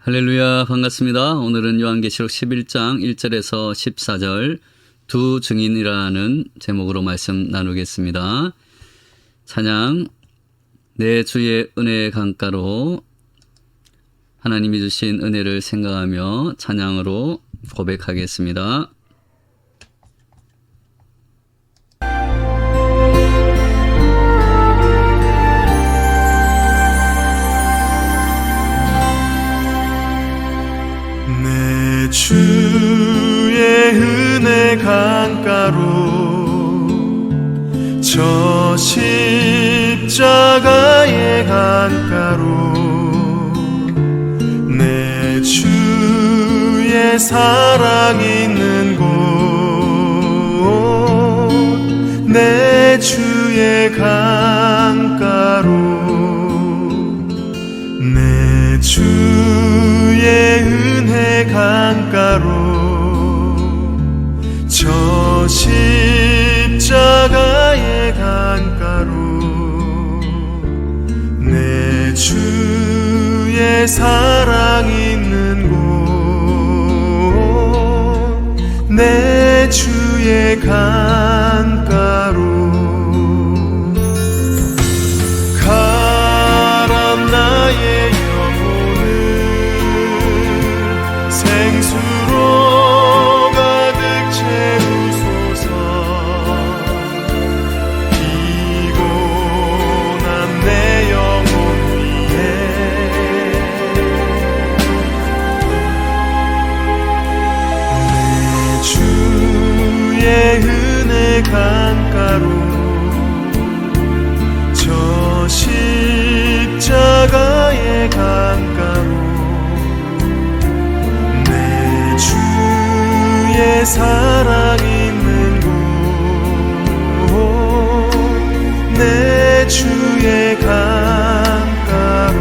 할렐루야, 반갑습니다. 오늘은 요한계시록 11장 1절에서 14절 두 증인이라는 제목으로 말씀 나누겠습니다. 찬양, 내 주의 은혜의 강가로 하나님이 주신 은혜를 생각하며 찬양으로 고백하겠습니다. 주의 은혜 강가로 저 십자가의 강가로 내 주의 사랑 있는 곳 내 주의 강가로 내 주의 은혜 강가로 저 십자가의 강가로 내 주의 사랑 있는 곳 내 주의 강가로 가람 나의 생수로 가득 채우소서. 피곤한 내 영혼 위에 내 주의 은혜 강가로 저 십자가의 강가로 주의 사랑 있는 곳 내 주의 강가로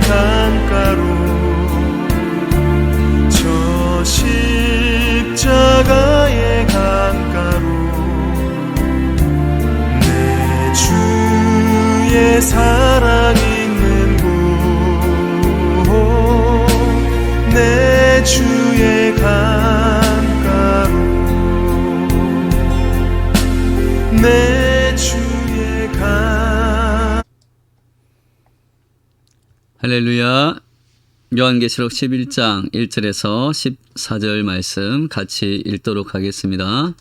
강가로 저 십자가의 강가로 내 주의 사랑 있는 곳 내 주의 강가로 내 주의 강가로 할렐루야. 요한계시록 11장 1절에서 14절 말씀 같이 읽도록 하겠습니다.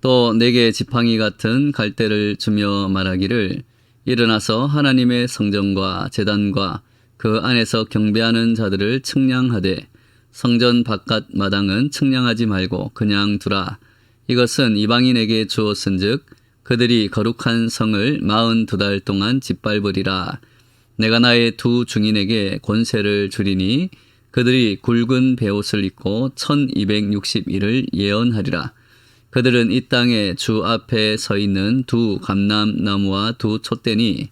또 내게 지팡이 같은 갈대를 주며 말하기를 일어나서 하나님의 성전과 제단과 그 안에서 경배하는 자들을 측량하되 성전 바깥 마당은 측량하지 말고 그냥 두라. 이것은 이방인에게 주었은즉 그들이 거룩한 성을 42달 동안 짓밟으리라. 내가 나의 두 증인에게 권세를 주리니 그들이 굵은 베옷을 입고 1260일을 예언하리라. 그들은 이 땅에 주 앞에 서 있는 두 감람나무와 두 촛대니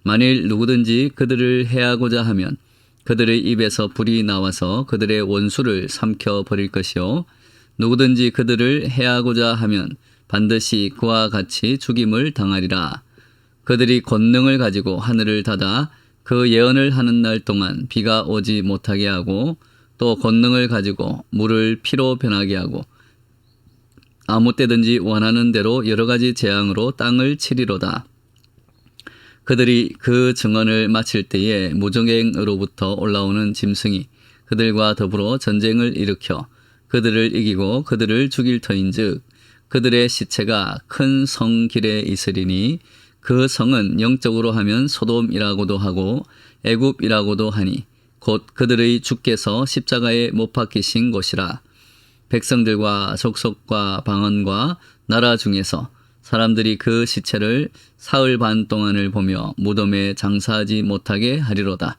만일 누구든지 그들을 해하고자 하면 그들의 입에서 불이 나와서 그들의 원수를 삼켜버릴 것이요 누구든지 그들을 해하고자 하면 반드시 그와 같이 죽임을 당하리라. 그들이 권능을 가지고 하늘을 닫아 그 예언을 하는 날 동안 비가 오지 못하게 하고 또 권능을 가지고 물을 피로 변하게 하고 아무 때든지 원하는 대로 여러 가지 재앙으로 땅을 치리로다. 그들이 그 증언을 마칠 때에 무정행으로부터 올라오는 짐승이 그들과 더불어 전쟁을 일으켜 그들을 이기고 그들을 죽일 터인즉 그들의 시체가 큰 성 길에 있으리니 그 성은 영적으로 하면 소돔이라고도 하고 애굽이라고도 하니 곧 그들의 주께서 십자가에 못 박히신 곳이라. 백성들과 족속과 방언과 나라 중에서 사람들이 그 시체를 사흘 반 동안을 보며 무덤에 장사하지 못하게 하리로다.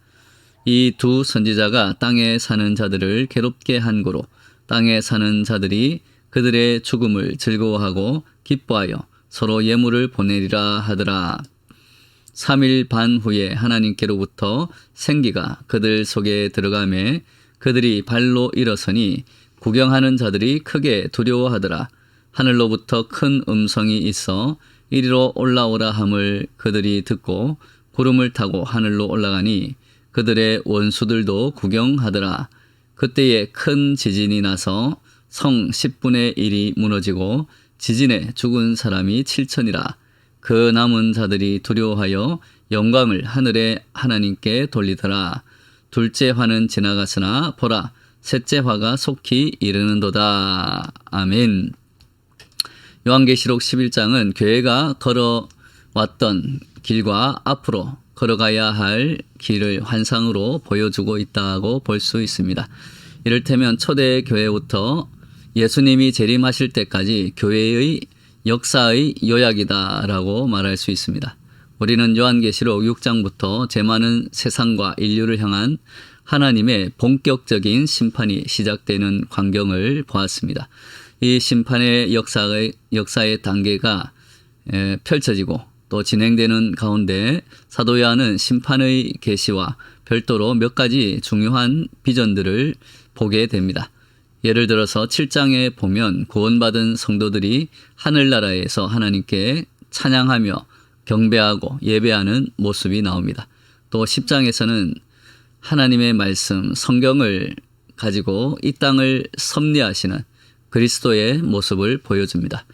이 두 선지자가 땅에 사는 자들을 괴롭게 한 고로 땅에 사는 자들이 그들의 죽음을 즐거워하고 기뻐하여 서로 예물을 보내리라 하더라. 3일 반 후에 하나님께로부터 생기가 그들 속에 들어가매 그들이 발로 일어서니 구경하는 자들이 크게 두려워하더라. 하늘로부터 큰 음성이 있어 이리로 올라오라 함을 그들이 듣고 구름을 타고 하늘로 올라가니 그들의 원수들도 구경하더라. 그때에 큰 지진이 나서 성 10분의 1이 무너지고 지진에 죽은 사람이 7천이라. 그 남은 자들이 두려워하여 영광을 하늘의 하나님께 돌리더라. 둘째 화는 지나갔으나 보라, 셋째 화가 속히 이르는도다. 아멘. 요한계시록 11장은 교회가 걸어왔던 길과 앞으로 걸어가야 할 길을 환상으로 보여주고 있다고 볼 수 있습니다. 이를테면 초대 교회부터 예수님이 재림하실 때까지 교회의 역사의 요약이다라고 말할 수 있습니다. 우리는 요한계시록 6장부터 재많은 세상과 인류를 향한 하나님의 본격적인 심판이 시작되는 광경을 보았습니다. 이 심판의 역사의 단계가 펼쳐지고 또 진행되는 가운데 사도 요한은 심판의 계시와 별도로 몇 가지 중요한 비전들을 보게 됩니다. 예를 들어서 7장에 보면 구원받은 성도들이 하늘나라에서 하나님께 찬양하며 경배하고 예배하는 모습이 나옵니다. 또 10장에서는 하나님의 말씀, 성경을 가지고 이 땅을 섭리하시는 그리스도의 모습을 보여줍니다.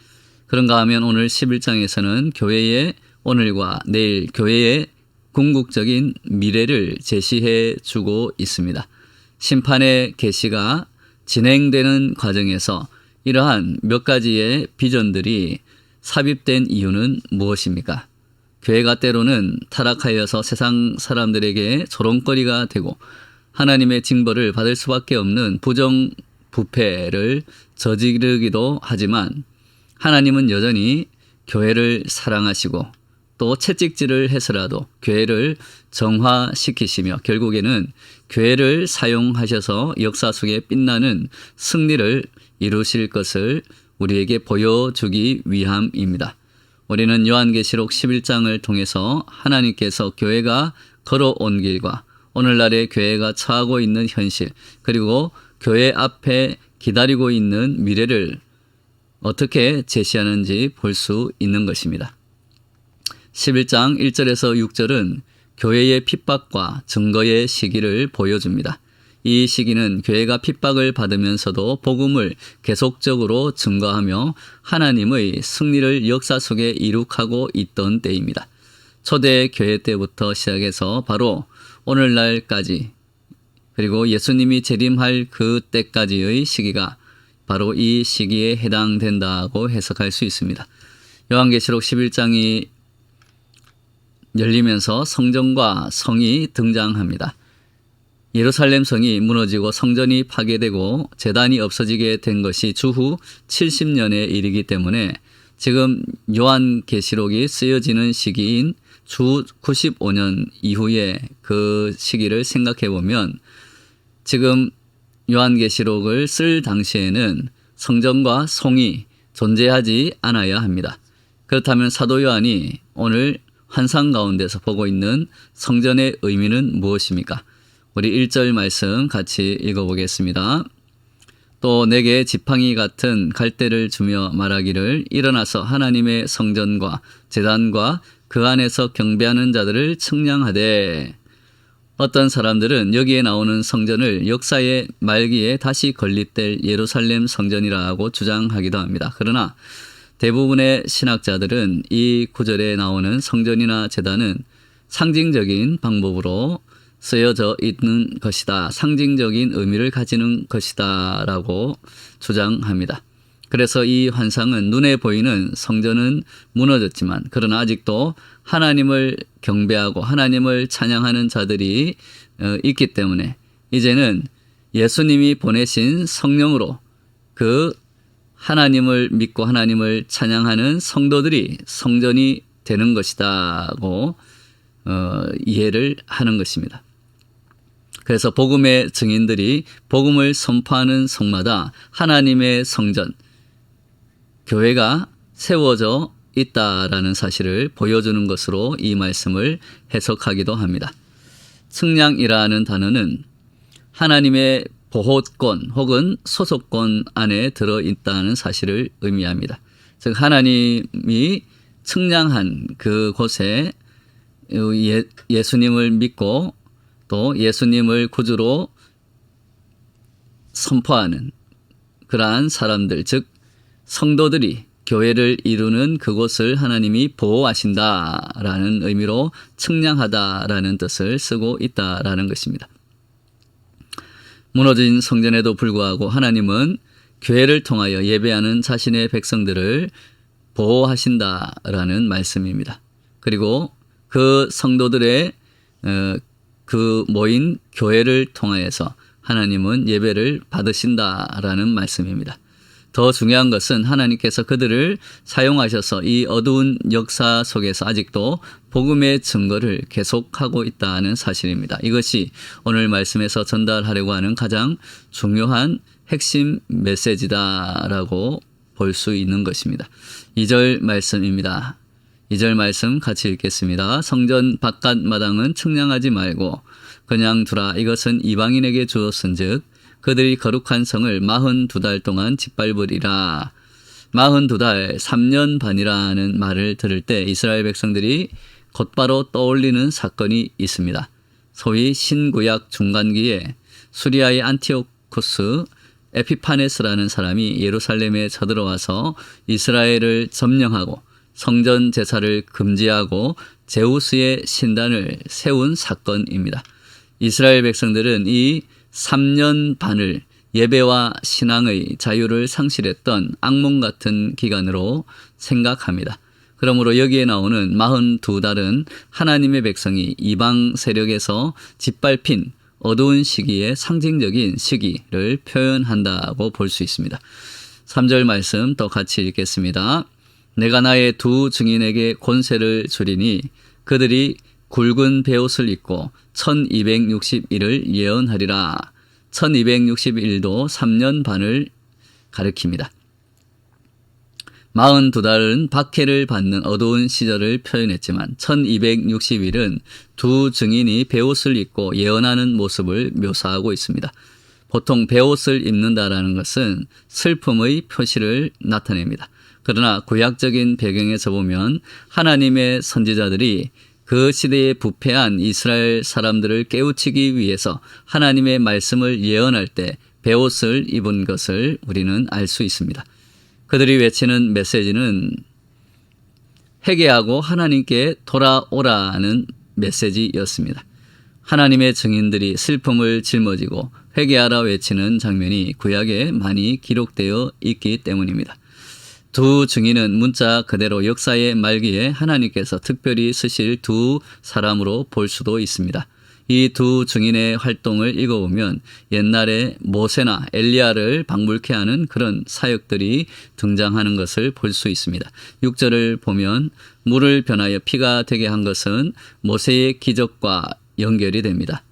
그런가 하면 오늘 11장에서는 교회의 오늘과 내일, 교회의 궁극적인 미래를 제시해 주고 있습니다. 심판의 계시가 진행되는 과정에서 이러한 몇 가지의 비전들이 삽입된 이유는 무엇입니까? 교회가 때로는 타락하여서 세상 사람들에게 조롱거리가 되고 하나님의 징벌을 받을 수밖에 없는 부정부패를 저지르기도 하지만 하나님은 여전히 교회를 사랑하시고 또 채찍질을 해서라도 교회를 정화시키시며 결국에는 교회를 사용하셔서 역사 속에 빛나는 승리를 이루실 것을 우리에게 보여주기 위함입니다. 우리는 요한계시록 11장을 통해서 하나님께서 교회가 걸어온 길과 오늘날의 교회가 처하고 있는 현실, 그리고 교회 앞에 기다리고 있는 미래를 어떻게 제시하는지 볼 수 있는 것입니다. 11장 1절에서 6절은 교회의 핍박과 증거의 시기를 보여줍니다. 이 시기는 교회가 핍박을 받으면서도 복음을 계속적으로 증거하며 하나님의 승리를 역사 속에 이룩하고 있던 때입니다. 초대 교회 때부터 시작해서 바로 오늘날까지, 그리고 예수님이 재림할 그 때까지의 시기가 바로 이 시기에 해당된다고 해석할 수 있습니다. 요한계시록 11장이 열리면서 성전과 성이 등장합니다. 예루살렘 성이 무너지고 성전이 파괴되고 제단이 없어지게 된 것이 주후 70년의 일이기 때문에 지금 요한계시록이 쓰여지는 시기인 주 95년 이후에 그 시기를 생각해 보면 지금 요한계시록을 쓸 당시에는 성전과 성이 존재하지 않아야 합니다. 그렇다면 사도 요한이 오늘 환상 가운데서 보고 있는 성전의 의미는 무엇입니까? 우리 1절 말씀 같이 읽어보겠습니다. 또 내게 지팡이 같은 갈대를 주며 말하기를 일어나서 하나님의 성전과 제단과 그 안에서 경배하는 자들을 측량하되. 어떤 사람들은 여기에 나오는 성전을 역사의 말기에 다시 건립될 예루살렘 성전이라고 주장하기도 합니다. 그러나 대부분의 신학자들은 이 구절에 나오는 성전이나 제단은 상징적인 방법으로 쓰여져 있는 것이다. 상징적인 의미를 가지는 것이다 라고 주장합니다. 그래서 이 환상은 눈에 보이는 성전은 무너졌지만 그러나 아직도 하나님을 경배하고 하나님을 찬양하는 자들이 있기 때문에 이제는 예수님이 보내신 성령으로 그 하나님을 믿고 하나님을 찬양하는 성도들이 성전이 되는 것이다고 이해를 하는 것입니다. 그래서 복음의 증인들이 복음을 선포하는 성마다 하나님의 성전, 교회가 세워져 있다라는 사실을 보여주는 것으로 이 말씀을 해석하기도 합니다. 측량이라는 단어는 하나님의 보호권 혹은 소속권 안에 들어있다는 사실을 의미합니다. 즉 하나님이 측량한 그곳에 예수님을 믿고 또 예수님을 구주로 선포하는 그러한 사람들, 즉 성도들이 교회를 이루는 그곳을 하나님이 보호하신다라는 의미로 측량하다라는 뜻을 쓰고 있다라는 것입니다. 무너진 성전에도 불구하고 하나님은 교회를 통하여 예배하는 자신의 백성들을 보호하신다라는 말씀입니다. 그리고 그 성도들의 그 모인 교회를 통하여서 하나님은 예배를 받으신다라는 말씀입니다. 더 중요한 것은 하나님께서 그들을 사용하셔서 이 어두운 역사 속에서 아직도 복음의 증거를 계속하고 있다는 사실입니다. 이것이 오늘 말씀에서 전달하려고 하는 가장 중요한 핵심 메시지다라고 볼 수 있는 것입니다. 2절 말씀입니다. 2절 말씀 같이 읽겠습니다. 성전 바깥 마당은 측량하지 말고 그냥 두라. 이것은 이방인에게 주었은즉 그들이 거룩한 성을 42달 동안 짓밟으리라. 42달 3년 반이라는 말을 들을 때 이스라엘 백성들이 곧바로 떠올리는 사건이 있습니다. 소위 신구약 중간기에 수리아의 안티오쿠스 에피파네스라는 사람이 예루살렘에 쳐들어와서 이스라엘을 점령하고 성전 제사를 금지하고 제우스의 신단을 세운 사건입니다. 이스라엘 백성들은 이 3년 반을 예배와 신앙의 자유를 상실했던 악몽 같은 기간으로 생각합니다. 그러므로 여기에 나오는 42달은 하나님의 백성이 이방 세력에서 짓밟힌 어두운 시기의 상징적인 시기를 표현한다고 볼 수 있습니다. 3절 말씀 또 같이 읽겠습니다. 내가 나의 두 증인에게 권세를 주리니 그들이 굵은 베옷을 입고 1260일을 예언하리라. 1260일도 3년 반을 가리킵니다. 42달은 박해를 받는 어두운 시절을 표현했지만 1260일은 두 증인이 베옷을 입고 예언하는 모습을 묘사하고 있습니다. 보통 베옷을 입는다라는 것은 슬픔의 표시를 나타냅니다. 그러나 구약적인 배경에서 보면 하나님의 선지자들이 그 시대에 부패한 이스라엘 사람들을 깨우치기 위해서 하나님의 말씀을 예언할 때 베옷을 입은 것을 우리는 알 수 있습니다. 그들이 외치는 메시지는 회개하고 하나님께 돌아오라는 메시지였습니다. 하나님의 증인들이 슬픔을 짊어지고 회개하라 외치는 장면이 구약에 많이 기록되어 있기 때문입니다. 두 증인은 문자 그대로 역사의 말기에 하나님께서 특별히 쓰실 두 사람으로 볼 수도 있습니다. 이 두 증인의 활동을 읽어보면 옛날에 모세나 엘리야를 방불케 하는 그런 사역들이 등장하는 것을 볼 수 있습니다. 6절을 보면 물을 변하여 피가 되게 한 것은 모세의 기적과 연결이 됩니다.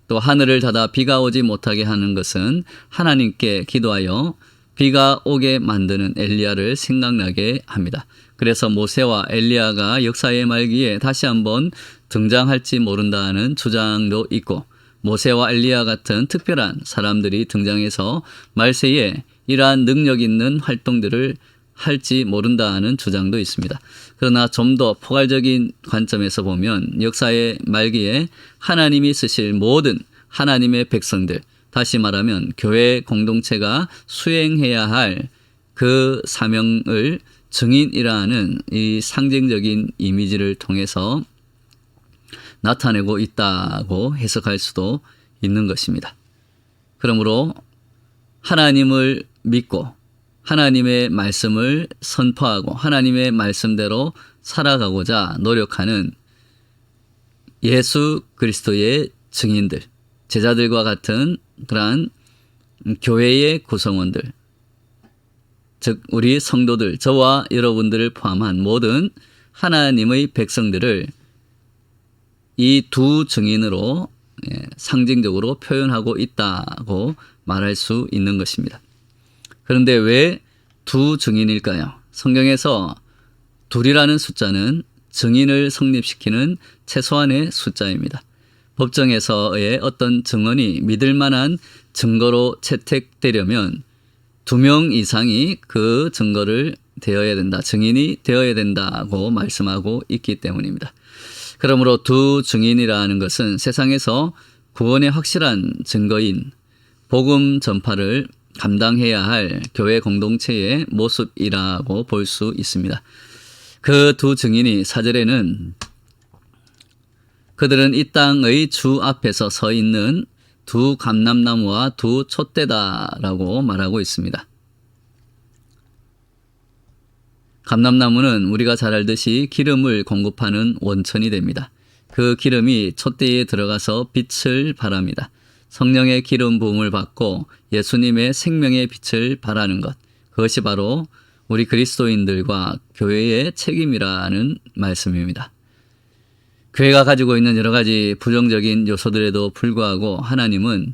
또 하늘을 닫아 비가 오지 못하게 하는 것은 하나님께 기도하여 비가 오게 만드는 엘리야를 생각나게 합니다. 그래서 모세와 엘리야가 역사의 말기에 다시 한번 등장할지 모른다는 주장도 있고 모세와 엘리야 같은 특별한 사람들이 등장해서 말세에 이러한 능력 있는 활동들을 할지 모른다는 주장도 있습니다. 그러나 좀 더 포괄적인 관점에서 보면 역사의 말기에 하나님이 쓰실 모든 하나님의 백성들, 다시 말하면 교회 공동체가 수행해야 할 그 사명을 증인이라는 이 상징적인 이미지를 통해서 나타내고 있다고 해석할 수도 있는 것입니다. 그러므로 하나님을 믿고 하나님의 말씀을 선포하고 하나님의 말씀대로 살아가고자 노력하는 예수 그리스도의 증인들, 제자들과 같은 그러한 교회의 구성원들, 즉 우리 성도들, 저와 여러분들을 포함한 모든 하나님의 백성들을 이 두 증인으로 상징적으로 표현하고 있다고 말할 수 있는 것입니다. 그런데 왜 두 증인일까요? 성경에서 둘이라는 숫자는 증인을 성립시키는 최소한의 숫자입니다. 법정에서의 어떤 증언이 믿을 만한 증거로 채택되려면 2명 이상이 그 증거를 되어야 된다, 증인이 되어야 된다고 말씀하고 있기 때문입니다. 그러므로 두 증인이라는 것은 세상에서 구원의 확실한 증거인 복음 전파를 감당해야 할 교회 공동체의 모습이라고 볼 수 있습니다. 그 두 증인이 4절에는 그들은 이 땅의 주 앞에서 서 있는 두 감람나무와 두 촛대다라고 말하고 있습니다. 감람나무는 우리가 잘 알듯이 기름을 공급하는 원천이 됩니다. 그 기름이 촛대에 들어가서 빛을 발합니다. 성령의 기름 부음을 받고 예수님의 생명의 빛을 발하는 것, 그것이 바로 우리 그리스도인들과 교회의 책임이라는 말씀입니다. 교회가 가지고 있는 여러 가지 부정적인 요소들에도 불구하고 하나님은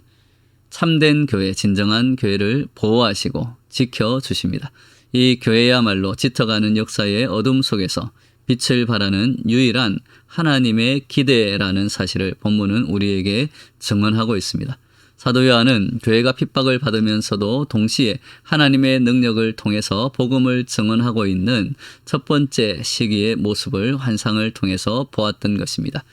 참된 교회, 진정한 교회를 보호하시고 지켜주십니다. 이 교회야말로 짙어가는 역사의 어둠 속에서 빛을 발하는 유일한 하나님의 기대라는 사실을 본문은 우리에게 증언하고 있습니다. 사도 요한은 교회가 핍박을 받으면서도 동시에 하나님의 능력을 통해서 복음을 증언하고 있는 첫 번째 시기의 모습을 환상을 통해서 보았던 것입니다.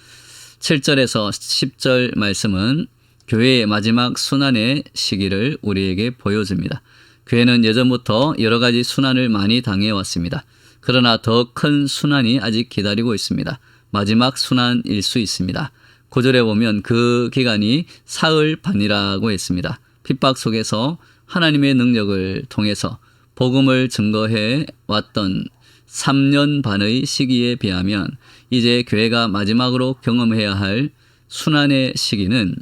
7절에서 10절 말씀은 교회의 마지막 순환의 시기를 우리에게 보여줍니다. 교회는 예전부터 여러 가지 순환을 많이 당해왔습니다. 그러나 더 큰 순환이 아직 기다리고 있습니다. 마지막 순환일 수 있습니다. 9절에 보면 그 기간이 사흘 반이라고 했습니다. 핍박 속에서 하나님의 능력을 통해서 복음을 증거해 왔던 3년 반의 시기에 비하면 이제 교회가 마지막으로 경험해야 할 순환의 시기는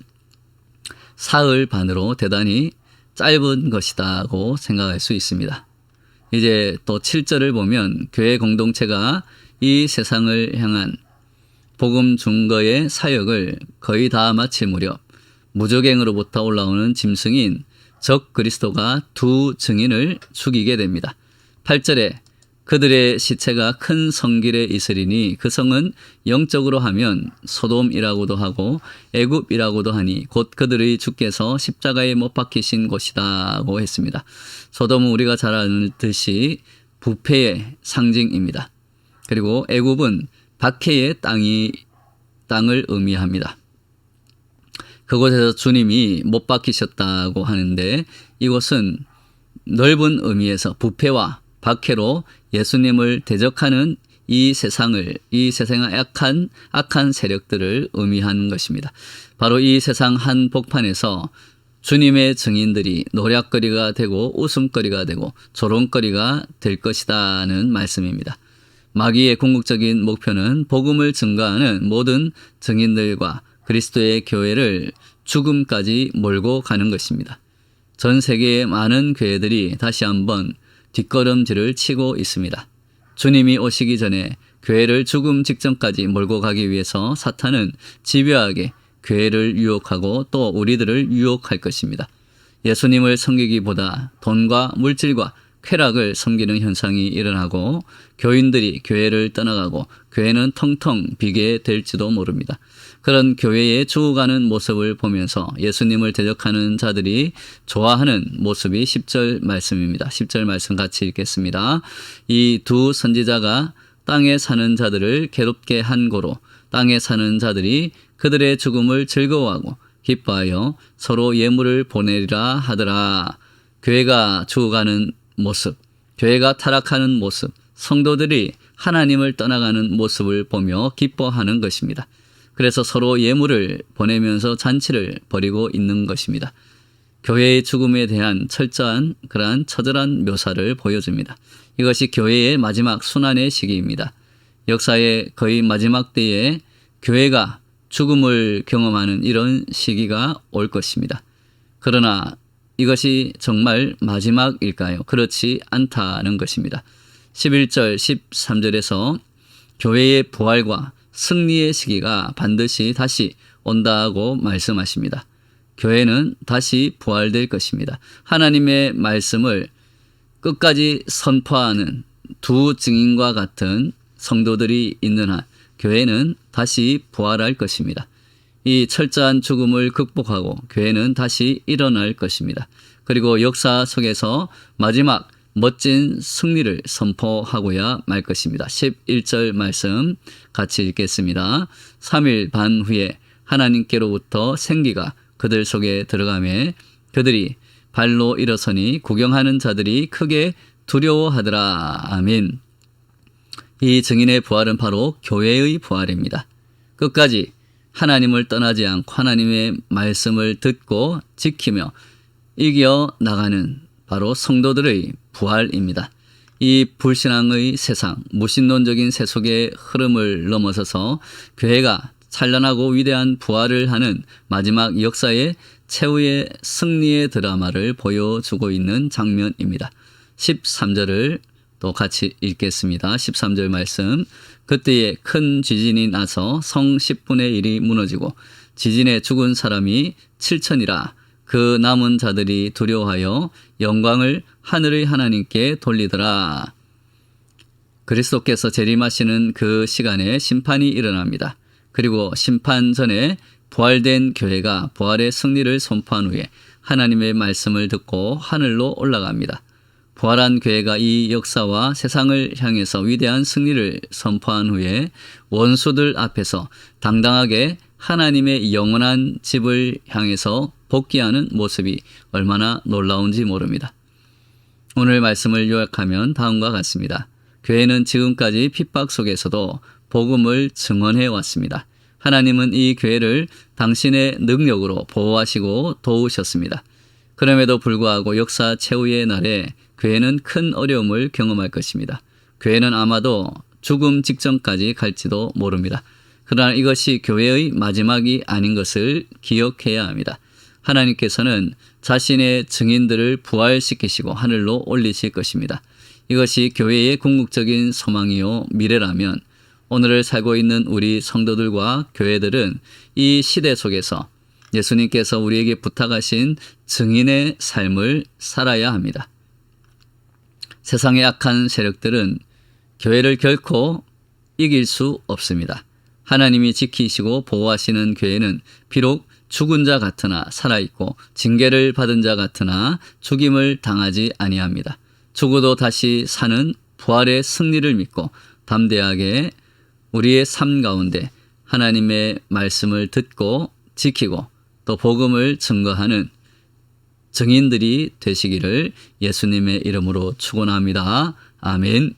사흘 반으로 대단히 짧은 것이다고 생각할 수 있습니다. 이제 또 7절을 보면 교회 공동체가 이 세상을 향한 복음 증거의 사역을 거의 다 마칠 무렵 무적행으로부터 올라오는 짐승인 적 그리스도가 두 증인을 죽이게 됩니다. 8절에 그들의 시체가 큰 성길에 있으리니 그 성은 영적으로 하면 소돔이라고도 하고 애굽이라고도 하니 곧 그들의 주께서 십자가에 못 박히신 곳이다고 했습니다. 소돔은 우리가 잘 아듯이 부패의 상징입니다. 그리고 애굽은 박해의 땅을 의미합니다. 그곳에서 주님이 못 박히셨다고 하는데 이곳은 넓은 의미에서 부패와 박해로 예수님을 대적하는 이 세상의 악한 세력들을 의미하는 것입니다. 바로 이 세상 한복판에서 주님의 증인들이 노략거리가 되고 웃음거리가 되고 조롱거리가 될 것이다는 말씀입니다. 마귀의 궁극적인 목표는 복음을 증거하는 모든 증인들과 그리스도의 교회를 죽음까지 몰고 가는 것입니다. 전 세계의 많은 교회들이 다시 한번 뒷걸음질을 치고 있습니다. 주님이 오시기 전에 교회를 죽음 직전까지 몰고 가기 위해서 사탄은 집요하게 교회를 유혹하고 또 우리들을 유혹할 것입니다. 예수님을 섬기기보다 돈과 물질과 쾌락을 섬기는 현상이 일어나고 교인들이 교회를 떠나가고 교회는 텅텅 비게 될지도 모릅니다. 그런 교회에 죽어가는 모습을 보면서 예수님을 대적하는 자들이 좋아하는 모습이 10절 말씀입니다. 10절 말씀 같이 읽겠습니다. 이 두 선지자가 땅에 사는 자들을 괴롭게 한 고로 땅에 사는 자들이 그들의 죽음을 즐거워하고 기뻐하여 서로 예물을 보내리라 하더라. 교회가 죽어가는 모습, 교회가 타락하는 모습, 성도들이 하나님을 떠나가는 모습을 보며 기뻐하는 것입니다. 그래서 서로 예물을 보내면서 잔치를 벌이고 있는 것입니다. 교회의 죽음에 대한 철저한 그러한 처절한 묘사를 보여줍니다. 이것이 교회의 마지막 순환의 시기입니다. 역사의 거의 마지막 때에 교회가 죽음을 경험하는 이런 시기가 올 것입니다. 그러나 이것이 정말 마지막일까요? 그렇지 않다는 것입니다. 11절, 13절에서 교회의 부활과 승리의 시기가 반드시 다시 온다고 말씀하십니다. 교회는 다시 부활될 것입니다. 하나님의 말씀을 끝까지 선포하는 두 증인과 같은 성도들이 있는 한 교회는 다시 부활할 것입니다. 이 철저한 죽음을 극복하고 교회는 다시 일어날 것입니다. 그리고 역사 속에서 마지막 멋진 승리를 선포하고야 말 것입니다. 11절 말씀 같이 읽겠습니다. 3일 반 후에 하나님께로부터 생기가 그들 속에 들어가매 그들이 발로 일어서니 구경하는 자들이 크게 두려워하더라. 아멘. 이 증인의 부활은 바로 교회의 부활입니다. 끝까지 하나님을 떠나지 않고 하나님의 말씀을 듣고 지키며 이겨 나가는 바로 성도들의 부활입니다. 이 불신앙의 세상, 무신론적인 세속의 흐름을 넘어서서 교회가 찬란하고 위대한 부활을 하는 마지막 역사의 최후의 승리의 드라마를 보여주고 있는 장면입니다. 13절을 또 같이 읽겠습니다. 13절 말씀. 그때에 큰 지진이 나서 성 10분의 1이 무너지고 지진에 죽은 사람이 7천이라. 그 남은 자들이 두려워하여 영광을 하늘의 하나님께 돌리더라. 그리스도께서 재림하시는 그 시간에 심판이 일어납니다. 그리고 심판 전에 부활된 교회가 부활의 승리를 선포한 후에 하나님의 말씀을 듣고 하늘로 올라갑니다. 부활한 교회가 이 역사와 세상을 향해서 위대한 승리를 선포한 후에 원수들 앞에서 당당하게 하나님의 영원한 집을 향해서 복귀하는 모습이 얼마나 놀라운지 모릅니다. 오늘 말씀을 요약하면 다음과 같습니다. 교회는 지금까지 핍박 속에서도 복음을 증언해 왔습니다. 하나님은 이 교회를 당신의 능력으로 보호하시고 도우셨습니다. 그럼에도 불구하고 역사 최후의 날에 교회는 큰 어려움을 경험할 것입니다. 교회는 아마도 죽음 직전까지 갈지도 모릅니다. 그러나 이것이 교회의 마지막이 아닌 것을 기억해야 합니다. 하나님께서는 자신의 증인들을 부활시키시고 하늘로 올리실 것입니다. 이것이 교회의 궁극적인 소망이요 미래라면 오늘을 살고 있는 우리 성도들과 교회들은 이 시대 속에서 예수님께서 우리에게 부탁하신 증인의 삶을 살아야 합니다. 세상의 악한 세력들은 교회를 결코 이길 수 없습니다. 하나님이 지키시고 보호하시는 교회는 비록 죽은 자 같으나 살아있고 징계를 받은 자 같으나 죽임을 당하지 아니합니다. 죽어도 다시 사는 부활의 승리를 믿고 담대하게 우리의 삶 가운데 하나님의 말씀을 듣고 지키고 또 복음을 증거하는 증인들이 되시기를 예수님의 이름으로 축원합니다. 아멘.